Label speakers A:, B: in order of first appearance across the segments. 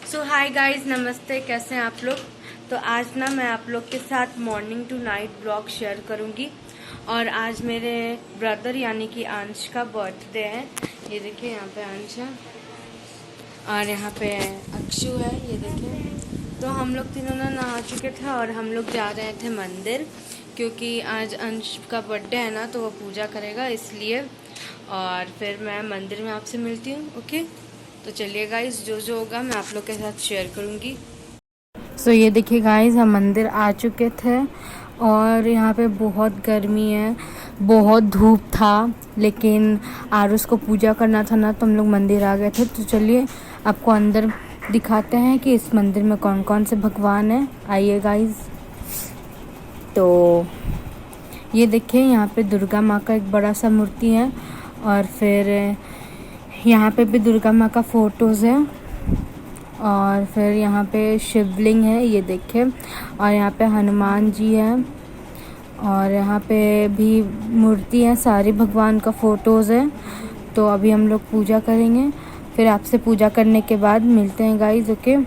A: सो hi guys, नमस्ते। कैसे हैं आप लोग। तो आज ना मैं आप लोग के साथ morning to night blog share करूंगी। और आज मेरे ब्रदर यानी कि अंश का बर्थडे है। ये देखिए, यहाँ पे अंश है और यहाँ पे अक्षु है। ये देखिए, तो हम लोग तीनों ना नहा चुके थे और हम लोग जा रहे थे मंदिर, क्योंकि आज अंश का बर्थडे है ना, तो वो पूजा करेगा इसलिए। और फिर मैं मंदिर में आपसे मिलती हूँ। ओके, तो चलिए गाइस, जो जो होगा मैं आप लोग के साथ शेयर करूँगी। सो ये देखिए गाइस, हम मंदिर आ चुके थे और यहाँ पे बहुत गर्मी है, बहुत धूप था, लेकिन आरुष को पूजा करना था ना, तो हम लोग मंदिर आ गए थे। तो चलिए आपको अंदर दिखाते हैं कि इस मंदिर में कौन कौन से भगवान हैं। आइए गाइस। तो ये देखिए, यहाँ पे दुर्गा माँ का एक बड़ा सा मूर्ति है और फिर यहाँ पे भी दुर्गा माँ का फोटोज़ है और फिर यहाँ पे शिवलिंग है, ये देखिए। और यहाँ पे हनुमान जी है और यहाँ पे भी मूर्ति है, सारे भगवान का फोटोज़ है। तो अभी हम लोग पूजा करेंगे, फिर आपसे पूजा करने के बाद मिलते हैं गाइस। ओके,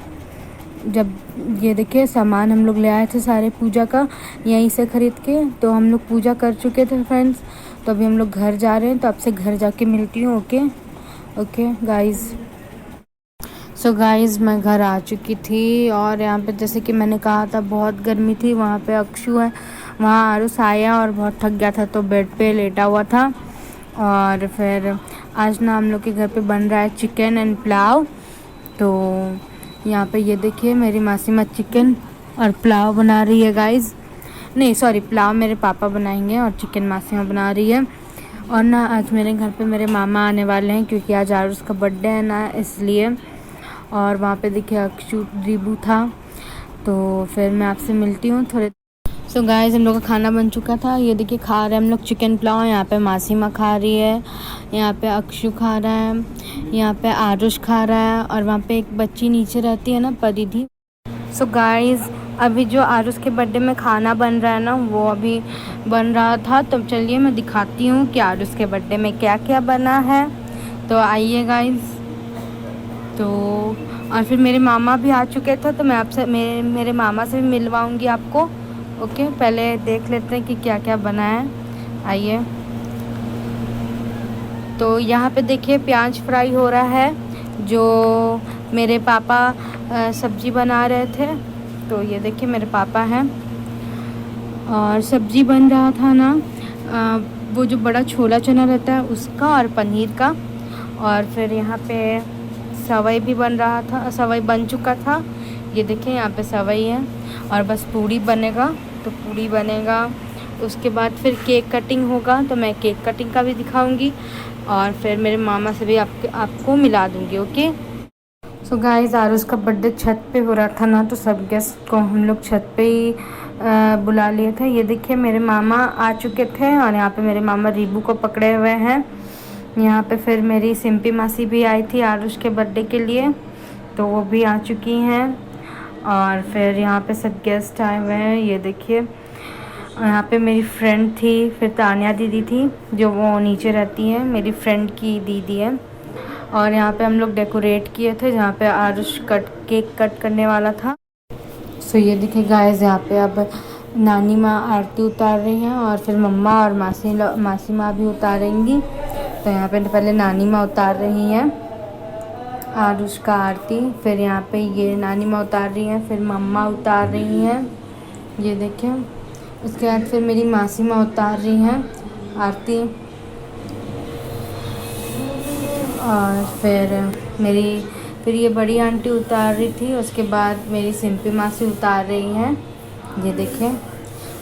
A: जब ये देखिए सामान हम लोग ले आए थे सारे पूजा का यहीं से ख़रीद के, तो हम लोग पूजा कर चुके थे फ्रेंड्स। तो अभी हम लोग घर जा रहे हैं, तो आपसे घर जाके मिलती हूँ। Okay guys. सो गाइस, मैं घर आ चुकी थी और यहाँ पे जैसे कि मैंने कहा था बहुत गर्मी थी। वहाँ पे अक्षु है, वहाँ आरुष आया और बहुत थक गया था, तो बेड पे लेटा हुआ था। और फिर आज ना हम लोग के घर पे बन रहा है चिकन एंड पुलाव। तो यहाँ पे ये देखिए, मेरी मासी माँ चिकन और पुलाव बना रही है गाइस। नहीं सॉरी, पुलाव मेरे पापा बनाएंगे और चिकन मासी माँ बना रही है। और ना आज मेरे घर पे मेरे मामा आने वाले हैं, क्योंकि आज आरुष का बर्थडे है ना, इसलिए। और वहाँ पे देखिए अक्षु रिबू था। तो फिर मैं आपसे मिलती हूँ थोड़े। सो गाइस, हम लोग का खाना बन चुका था। ये देखिए खा रहे हैं हम लोग चिकन पुलाव। यहाँ पे मासी माँ खा रही है, यहाँ पे अक्षु खा रहा है, यहाँ पे आरुष खा रहा है और वहाँ पे एक बच्ची नीचे रहती है ना, परिधि। सो गाइस, अभी जो आरुष के बर्थडे में खाना बन रहा है ना, वो अभी बन रहा था। तो चलिए मैं दिखाती हूँ कि आरुष के बर्थडे में क्या क्या बना है। तो आइए गाइस। तो और फिर मेरे मामा भी आ चुके थे, तो मैं आपसे मेरे मामा से भी मिलवाऊंगी आपको। ओके, पहले देख लेते हैं कि क्या क्या बना है। आइए। तो यहाँ पे देखिए प्याज फ्राई हो रहा है, जो मेरे पापा सब्जी बना रहे थे। तो ये देखिए मेरे पापा हैं और सब्जी बन रहा था ना, वो जो बड़ा छोला चना रहता है उसका और पनीर का। और फिर यहाँ पे सवई भी बन रहा था, सवई बन चुका था। ये देखिए यहाँ पे सवई है और बस पूड़ी बनेगा। तो पूड़ी बनेगा, उसके बाद फिर केक कटिंग होगा, तो मैं केक कटिंग का भी दिखाऊंगी और फिर मेरे मामा से भी आपको मिला दूंगी। ओके। सो गाइस, आरुष का बर्थडे छत पे हो रहा था ना, तो सब गेस्ट को हम लोग छत पे ही बुला लिए थे। ये देखिए मेरे मामा आ चुके थे और यहाँ पे मेरे मामा रीबू को पकड़े हुए हैं। यहाँ पे फिर मेरी सिंपी मासी भी आई थी आरुष के बर्थडे के लिए, तो वो भी आ चुकी हैं। और फिर यहाँ पे सब गेस्ट आए हुए हैं। ये देखिए, यहाँ पे मेरी फ्रेंड थी, फिर तानिया दीदी थी, जो वो नीचे रहती है, मेरी फ्रेंड की दीदी है। और यहाँ पे हम लोग डेकोरेट किए थे, जहाँ पे आरुष केक कट करने वाला था। सो ये देखिए गाइस, यहाँ पे अब नानी माँ आरती उतार रही हैं और फिर मम्मा और मासी माँ भी उतारेंगी। तो यहाँ पे पहले नानी माँ उतार रही हैं आरुष का आरती, फिर यहाँ पे ये नानी माँ उतार रही हैं, फिर मम्मा उतार रही हैं। ये देखिए, उसके बाद फिर मेरी मासी माँ उतार रही हैं आरती। और फिर ये बड़ी आंटी उतार रही थी, उसके बाद मेरी सिंपी मासी उतार रही हैं। ये देखिए,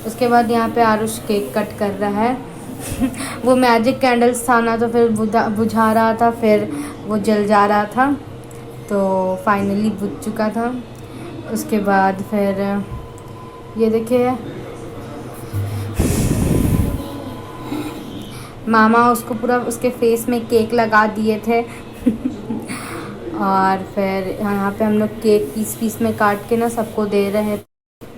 A: उसके बाद यहाँ पे आरुष केक कट कर रहा है। वो मैजिक कैंडल्स था ना, तो फिर बुझा रहा था, फिर वो जल जा रहा था, तो फाइनली बुझ चुका था। उसके बाद फिर ये देखिए मामा उसको पूरा उसके फेस में केक लगा दिए थे। और फिर यहाँ पे हम लोग केक पीस में काट के ना सबको दे रहे थे।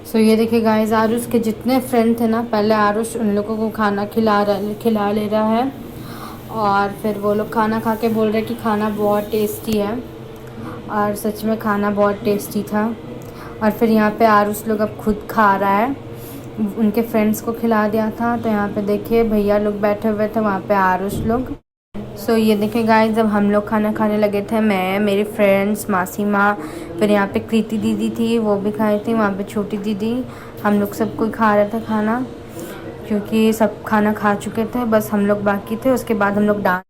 A: सो ये देखिए गाइस, आरुष के जितने फ्रेंड थे ना, पहले आरुष उन लोगों को खाना खिला ले रहा है और फिर वो लोग खाना खा के बोल रहे कि खाना बहुत टेस्टी है। और सच में खाना बहुत टेस्टी था। और फिर यहाँ पे आरुष लोग अब खुद खा रहा है, उनके फ्रेंड्स को खिला दिया था। तो यहाँ पे देखिए भैया लोग बैठे हुए थे, वहाँ पे आरुष लोग। सो ये देखिए गाइस, जब हम लोग खाना खाने लगे थे, मैं, मेरी फ्रेंड्स, मासी माँ, फिर यहाँ पे कृति दीदी थी, वो भी खाई थी, वहाँ पे छोटी दीदी, हम लोग सब कोई खा रहे थे खाना, क्योंकि सब खाना खा चुके थे, बस हम लोग बाकी थे। उसके बाद हम लोग डांस।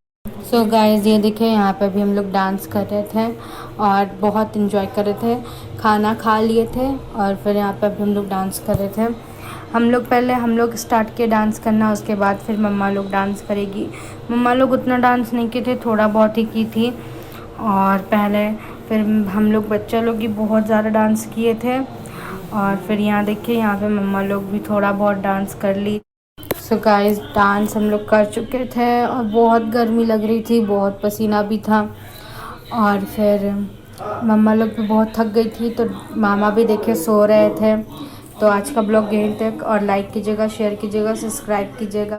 A: सो गाइस ये देखिए, यहाँ पे भी हम लोग डांस कर रहे थे और बहुत इन्जॉय कर रहे थे। खाना खा लिए थे और फिर यहाँ पे भी हम लोग डांस कर रहे थे। हम लोग स्टार्ट किए डांस करना, उसके बाद फिर मम्मा लोग डांस करेगी। मम्मा लोग उतना डांस नहीं किए थे, थोड़ा बहुत ही की थी। और पहले फिर हम लोग बच्चा लोग ही बहुत ज़्यादा डांस किए थे। और फिर यहाँ देखिए, यहाँ पे मम्मा लोग भी थोड़ा बहुत डांस कर ली। सो गाइस, डांस हम लोग कर चुके थे और बहुत गर्मी लग रही थी, बहुत पसीना भी था। और फिर मम्मा लोग भी बहुत थक गई थी, तो मामा भी देखे सो रहे थे। तो आज का ब्लॉग यहीं तक, और लाइक कीजिएगा, शेयर कीजिएगा, सब्सक्राइब कीजिएगा।